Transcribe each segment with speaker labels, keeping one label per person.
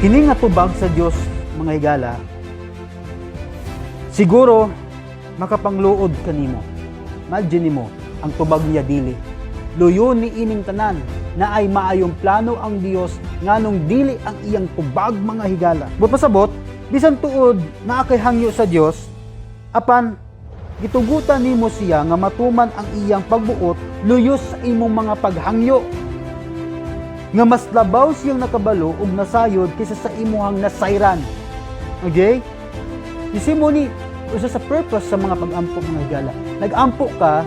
Speaker 1: Kini nga tubag sa Dios mga higala, siguro makapangluod kanimo. Imagine mo ang tubag niya dili. Luyon ni ining tanan na ay maayong plano ang Dios nganong dili ang iyang tubag mga higala. But pasabot, bisan tuod na kay hangyo sa Dios, apan gitugutan nimo siya nga matuman ang iyang pagbuot luyos sa imong mga paghangyo. Nga mas labaw siyang nakabalo ug nasayod kaysa sa imuhang nasayran. Okay? Isi mo ni usa sa purpose sa mga pag-ampo mga higala. Nag-ampo ka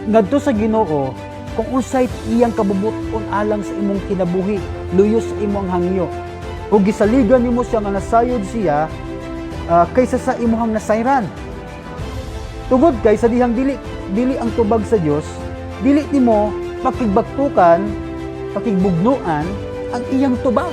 Speaker 1: ngadto sa Ginoo kung unsay iyang kabubuton alang sa imong kinabuhi, luyos sa imong hangyo. Ug gisaligan nimo siya nga nasayod siya kaysa sa imuhang nasayran. Tugod kay sa dihang dili ang tubag sa Dios, dili nimo pakigbaktukan, pakigbugnuan ang iyang tubag.